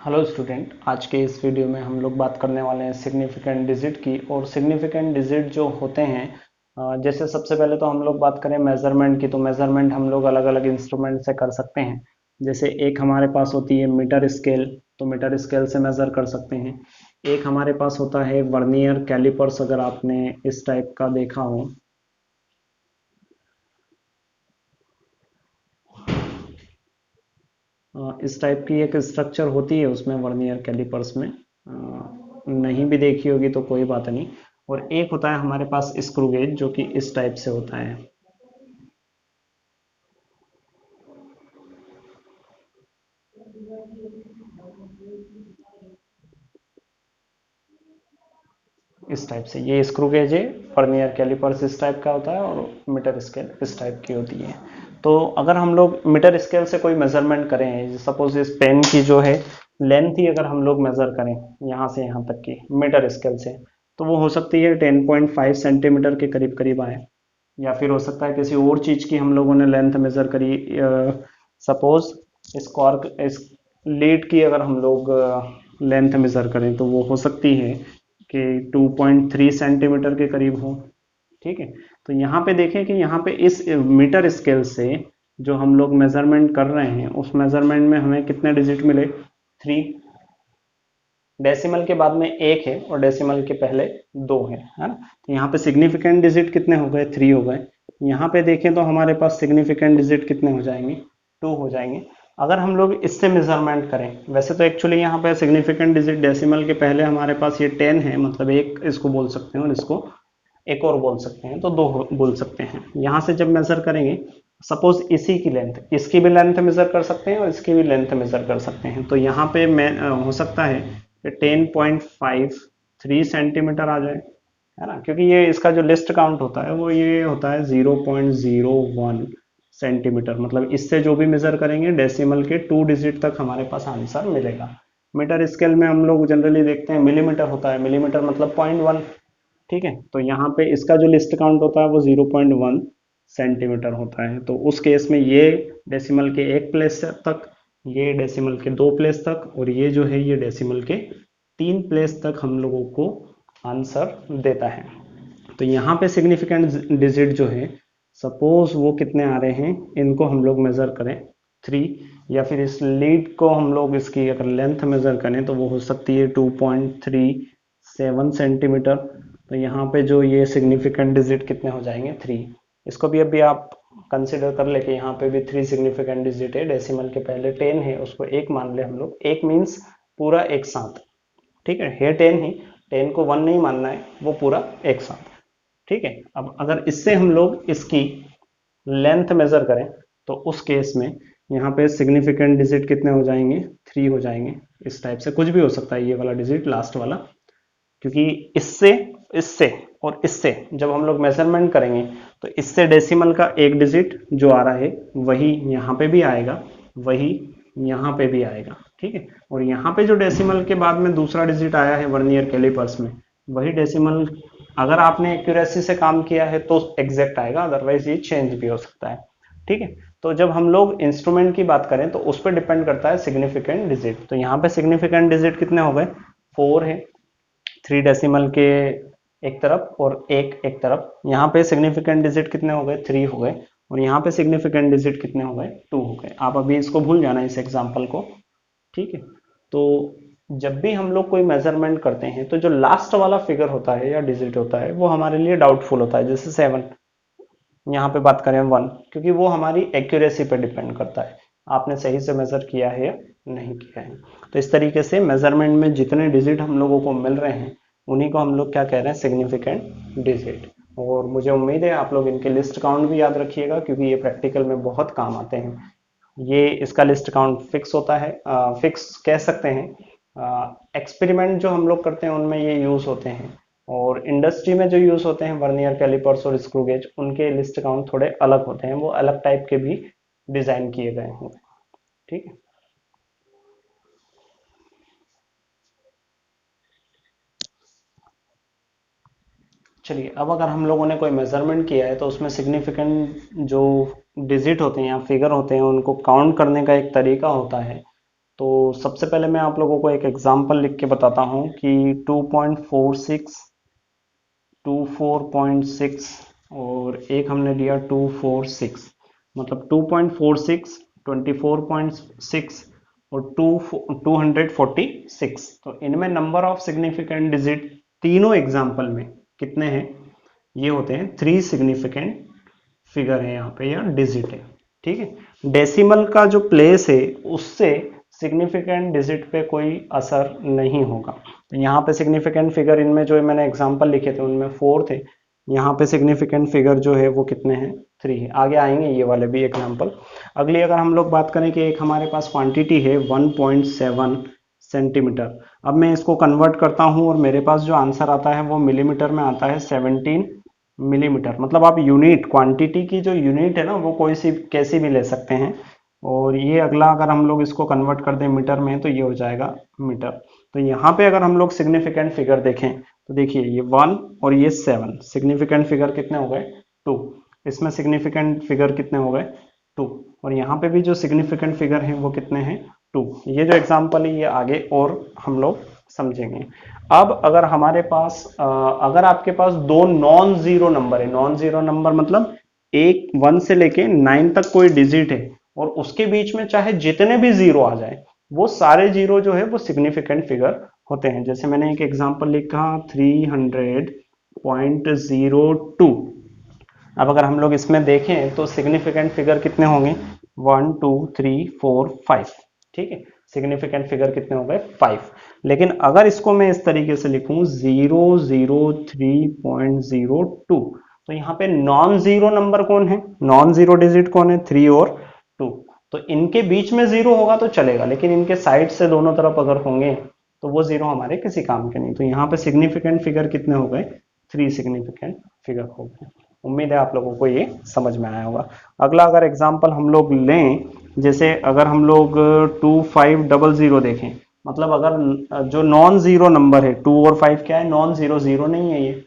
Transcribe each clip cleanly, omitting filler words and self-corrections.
Hello student, आज के इस वीडियो में हम लोग बात करने वाले हैं सिग्निफिकेंट डिजिट की। और सिग्निफिकेंट डिजिट जो होते हैं, जैसे सबसे पहले तो हम लोग बात करें मेजरमेंट की, तो मेजरमेंट हम लोग अलग अलग इंस्ट्रूमेंट से कर सकते हैं। जैसे एक हमारे पास होती है मीटर स्केल, तो मीटर स्केल से मेज़र कर सकते हैं। एक हमारे पास होता है वर्नियर कैलिपर्स, अगर आपने इस टाइप का देखा हो। इस टाइप की एक स्ट्रक्चर होती है उसमें, वर्नियर कैलिपर्स में। नहीं भी देखी होगी तो कोई बात नहीं। और एक होता है हमारे पास स्क्रू गेज, जो कि इस टाइप से होता है। इस टाइप से ये स्क्रू गेज है। वर्नियर कैलिपर्स इस टाइप का होता है और मीटर स्केल इस टाइप की होती है। तो अगर हम लोग मीटर स्केल से कोई मेजरमेंट करें, सपोज इस पेन की जो है लेंथ ही अगर हम लोग मेजर करें यहाँ से यहाँ तक की मीटर स्केल से, तो वो हो सकती है 10.5 सेंटीमीटर के करीब करीब आए। या फिर हो सकता है किसी और चीज की हम लोगों ने लेंथ मेजर करी। सपोज इस लीड की अगर हम लोग लेंथ मेजर करें, तो वो हो सकती है कि 2.3 सेंटीमीटर के करीब हो। ठीक है। तो यहाँ पे देखें कि यहाँ पे इस मीटर स्केल से जो हम लोग मेजरमेंट कर रहे हैं, उस मेजरमेंट में हमें कितने डिजिट मिले? 3। डेसिमल के बाद में एक है और डेसिमल के पहले दो है ना। तो यहाँ पे सिग्निफिकेंट डिजिट कितने हो गए? 3 हो गए। यहाँ पे देखें तो हमारे पास सिग्निफिकेंट डिजिट कितने हो जाएंगे? 2 हो जाएंगे। अगर हम लोग इससे मेजरमेंट करें, वैसे तो एक्चुअली यहाँ पे सिग्निफिकेंट डिजिट डेसिमल के पहले हमारे पास ये 10 है, मतलब एक इसको बोल सकते हैं और इसको एक और बोल सकते हैं, तो दो बोल सकते हैं। यहाँ से जब मेजर करेंगे, सपोज इसी की लेंथ, इसकी भी लेंथ मेजर कर सकते हैं और इसकी भी लेंथ मेजर कर सकते हैं। तो यहाँ पे मैं हो सकता है कि 10.53 सेंटीमीटर आ जाए, है ना, क्योंकि ये इसका जो लिस्ट काउंट होता है वो ये होता है 0.01 सेंटीमीटर। मतलब इससे जो भी मेजर करेंगे डेसिमल के 2 डिजिट तक हमारे पास आंसर मिलेगा। मीटर स्केल में हम लोग जनरली देखते हैं मिलीमीटर होता है, मिलीमीटर मतलब 0.1। ठीक है। तो यहाँ पे इसका जो लिस्ट काउंट होता है वो 0.1 सेंटीमीटर होता है। तो उस केस में ये डेसिमल के एक प्लेस तक, ये डेसिमल के दो प्लेस तक, और ये जो है ये डेसिमल के 3 प्लेस तक हम लोगों को आंसर देता है। तो यहाँ पे सिग्निफिकेंट डिजिट जो है, सपोज वो कितने आ रहे हैं, इनको हम लोग मेजर करें 3। या फिर इस लीड को हम लोग इसकी अगर लेंथ मेजर करें तो वो हो सकती है 2.37 सेंटीमीटर। तो यहाँ पे जो ये सिग्निफिकेंट डिजिट कितने हो जाएंगे? 3। इसको भी अभी आप कंसिडर कर ले कि यहाँ पे भी 3 सिग्निफिकेंट डिजिट है। डेसिमल के पहले 10 है, उसको एक मान ले हम लोग। एक मीन्स पूरा एक साथ। ठीक है 10 ही, 10 को 1 नहीं मानना है, वो पूरा एक साथ। ठीक है। अब अगर इससे हम लोग इसकी लेंथ मेजर करें, तो उस केस में यहाँ पे सिग्निफिकेंट डिजिट कितने हो जाएंगे? 3 हो जाएंगे। इस टाइप से कुछ भी हो सकता है ये वाला डिजिट, लास्ट वाला, क्योंकि इससे, इससे और इससे जब हम लोग मेजरमेंट करेंगे, तो इससे डेसिमल का एक डिजिट जो आ रहा है वही यहाँ पे भी आएगा, वही यहाँ पे भी आएगा। ठीक है। और यहाँ पे जो डेसिमल के बाद में दूसरा डिजिट आया है वर्नियर कैलिपर्स में, वही डेसिमल अगर आपने एक्यूरेसी से काम किया है तो एग्जैक्ट आएगा, अदरवाइज ये चेंज भी हो सकता है। ठीक है। तो जब हम लोग इंस्ट्रूमेंट की बात करें तो उस पर डिपेंड करता है सिग्निफिकेंट डिजिट। तो यहाँ पे सिग्निफिकेंट डिजिट कितने हो गए? 4 है। 3 डेसिमल के एक तरफ और एक एक तरफ। यहाँ पे सिग्निफिकेंट डिजिट कितने हो गए? 3 हो गए। और यहाँ पे सिग्निफिकेंट डिजिट कितने हो गए? 2 हो गए। आप अभी इसको भूल जाना, इस एग्जाम्पल को। ठीक है। तो जब भी हम लोग कोई मेजरमेंट करते हैं, तो जो लास्ट वाला फिगर होता है या डिजिट होता है वो हमारे लिए डाउटफुल होता है। जैसे 7, यहाँ पे बात करें 1, क्योंकि वो हमारी एक्यूरेसी पे डिपेंड करता है, आपने सही से मेजर किया है या नहीं किया है। तो इस तरीके से मेजरमेंट में जितने डिजिट हम लोगों को मिल रहे हैं, उन्हीं को हम लोग क्या कह रहे हैं? Significant digit. और मुझे उम्मीद है आप लोग इनके लिस्ट काउंट भी याद रखिएगा, क्योंकि ये प्रैक्टिकल में बहुत काम आते हैं। ये इसका लिस्ट काउंट फिक्स होता है, फिक्स कह सकते हैं। एक्सपेरिमेंट जो हम लोग करते हैं उनमें ये यूज होते हैं, और इंडस्ट्री में जो यूज होते हैं वर्नियर कैलिपर्स और स्क्रू गेज, उनके लिस्ट काउंट थोड़े अलग होते हैं, वो अलग टाइप के भी डिजाइन किए गए हैं। ठीक है। चलिए, अब अगर हम लोगों ने कोई मेजरमेंट किया है तो उसमें सिग्निफिकेंट जो डिजिट होते हैं या फिगर होते हैं, उनको काउंट करने का एक तरीका होता है। तो सबसे पहले मैं आप लोगों को एक एग्जांपल लिख के बताता हूँ कि 2.46, 24.6 और एक हमने लिया 246, मतलब 2.46, 24.6 और 246। तो इनमें नंबर ऑफ सिग्निफिकेंट डिजिट तीनों एग्जाम्पल में कितने हैं? ये होते हैं 3 सिग्निफिकेंट फिगर है यहाँ पे या डिजिट है। ठीक है, डेसिमल का जो प्लेस है उससे सिग्निफिकेंट डिजिट पे कोई असर नहीं होगा। तो यहाँ पे सिग्निफिकेंट फिगर इनमें जो मैंने एग्जांपल लिखे थे उनमें 4 थे, यहाँ पे सिग्निफिकेंट फिगर जो है वो कितने हैं? 3 है। आगे आएंगे ये वाले भी एग्जांपल। अगली अगर हम लोग बात करें कि एक हमारे पास क्वांटिटी है 1.7 सेंटीमीटर। अब मैं इसको कन्वर्ट करता हूँ और मेरे पास जो आंसर आता है वो मिलीमीटर में आता है 17 मिलीमीटर। मतलब आप यूनिट, क्वांटिटी की जो यूनिट है ना वो कोई सी कैसी भी ले सकते हैं। और ये अगला अगर हम लोग इसको कन्वर्ट कर दें मीटर में तो ये हो जाएगा मीटर। तो यहाँ पे अगर हम लोग सिग्निफिकेंट फिगर देखें तो देखिए ये 1 और ये 7, सिग्निफिकेंट फिगर कितने हो गए? 2। इसमें सिग्निफिकेंट फिगर कितने हो गए? 2। और यहाँ पे भी जो सिग्निफिकेंट फिगर हैं वो कितने हैं? 2। ये जो एग्जाम्पल है ये आगे और हम लोग समझेंगे। अब अगर हमारे पास अगर आपके पास दो नॉन जीरो नंबर है, नॉन जीरो नंबर मतलब एक 1 से लेके 9 तक कोई डिजिट है और उसके बीच में चाहे जितने भी जीरो आ जाए वो सारे जीरो जो है वो सिग्निफिकेंट फिगर होते हैं। जैसे मैंने एक एग्जांपल लिखा 300.02। अब अगर हम लोग इसमें देखें तो सिग्निफिकेंट फिगर कितने होंगे? 1 2 3 4 5। ठीक है, सिग्निफिकेंट फिगर कितने हो गए? 5। लेकिन अगर इसको मैं इस तरीके से लिखूं 003.02, तो यहाँ पे नॉन जीरो नंबर कौन है? नॉन जीरो डिजिट कौन है? 3 और 2। तो इनके बीच में जीरो होगा तो चलेगा, लेकिन इनके साइड से दोनों तरफ अगर होंगे तो वो जीरो हमारे किसी काम के नहीं। तो यहाँ पे सिग्निफिकेंट फिगर कितने हो गए? 3 सिग्निफिकेंट फिगर हो गए। उम्मीद है आप लोगों को ये समझ में आया होगा। अगला अगर एग्जांपल हम लोग लें, जैसे अगर हम लोग 2500 देखें, मतलब अगर जो नॉन जीरो नंबर है 2 और 5 क्या है? नॉन जीरो, जीरो नहीं है ये।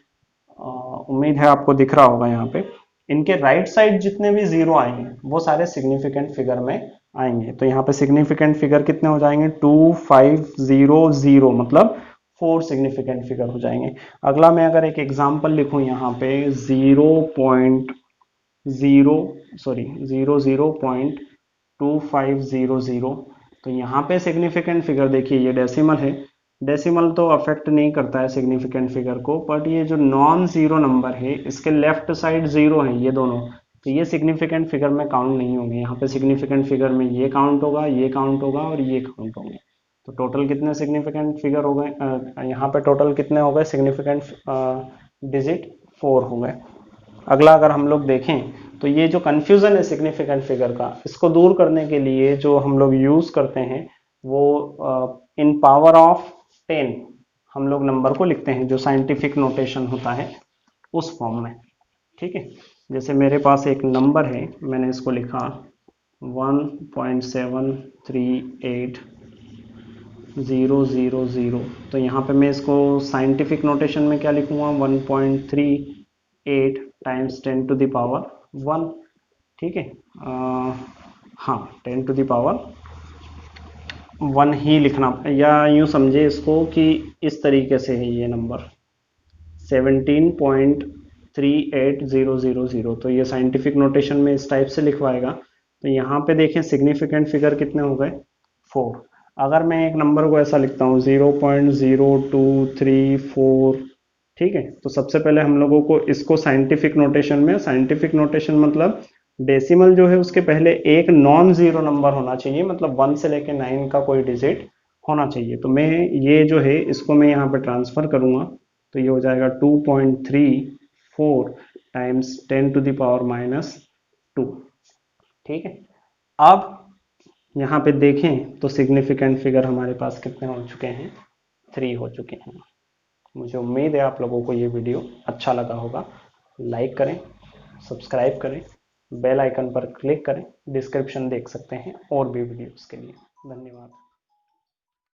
उम्मीद है आपको दिख रहा होगा यहाँ पे। इनके राइट साइड जितने भी जीरो आएंगे वो सारे सिग्निफिकेंट फिगर में आएंगे। तो यहाँ पे सिग्निफिकेंट फिगर कितने हो जाएंगे? 2500, मतलब 4 सिग्निफिकेंट फिगर हो जाएंगे। अगला मैं अगर एक एग्जांपल लिखूं यहाँ पे 00.2500, तो यहाँ पे सिग्निफिकेंट फिगर देखिए ये डेसिमल है। डेसिमल तो अफेक्ट नहीं करता है सिग्निफिकेंट फिगर को, बट ये जो नॉन जीरो नंबर है इसके लेफ्ट साइड जीरो है ये दोनों, तो ये सिग्निफिकेंट फिगर में काउंट नहीं होंगे। यहाँ पे सिग्निफिकेंट फिगर में ये काउंट होगा, ये काउंट होगा और ये काउंट होंगे। तो टोटल कितने सिग्निफिकेंट फिगर हो गए? यहाँ पे टोटल कितने हो गए सिग्निफिकेंट डिजिट? 4 हो गए। अगला अगर हम लोग देखें तो ये जो कंफ्यूजन है सिग्निफिकेंट फिगर का, इसको दूर करने के लिए जो हम लोग यूज करते हैं वो इन पावर ऑफ 10 हम लोग नंबर को लिखते हैं, जो साइंटिफिक नोटेशन होता है उस फॉर्म में। ठीक है, जैसे मेरे पास एक नंबर है, मैंने इसको लिखा 1.73800। तो यहाँ पे मैं इसको साइंटिफिक नोटेशन में क्या लिखूंगा? 1.38 टाइम्स 10 टू द पावर 1। ठीक है, हाँ 10 टू द पावर 1 ही लिखना, या यूं समझे इसको कि इस तरीके से है ये नंबर 17.38000। तो ये साइंटिफिक नोटेशन में इस टाइप से लिखवाएगा। तो यहाँ पे देखें सिग्निफिकेंट फिगर कितने हो गए? 4। अगर मैं एक नंबर को ऐसा लिखता हूँ 0.0234, ठीक है, तो सबसे पहले हम लोगों को इसको साइंटिफिक नोटेशन में, साइंटिफिक नोटेशन मतलब डेसिमल जो है उसके पहले एक नॉन जीरो नंबर होना चाहिए, मतलब 1 से लेके 9 का कोई डिजिट होना चाहिए। तो मैं ये जो है इसको मैं यहाँ पे ट्रांसफर करूंगा, तो ये हो जाएगा 2.34 टाइम्स 10 टू द पावर -2। ठीक है, अब यहाँ पे देखें तो सिग्निफिकेंट फिगर हमारे पास कितने हो चुके हैं? 3 हो चुके हैं। मुझे उम्मीद है आप लोगों को ये वीडियो अच्छा लगा होगा। लाइक करें, सब्सक्राइब करें, बेल आइकन पर क्लिक करें, डिस्क्रिप्शन देख सकते हैं और भी वीडियोस के लिए। धन्यवाद।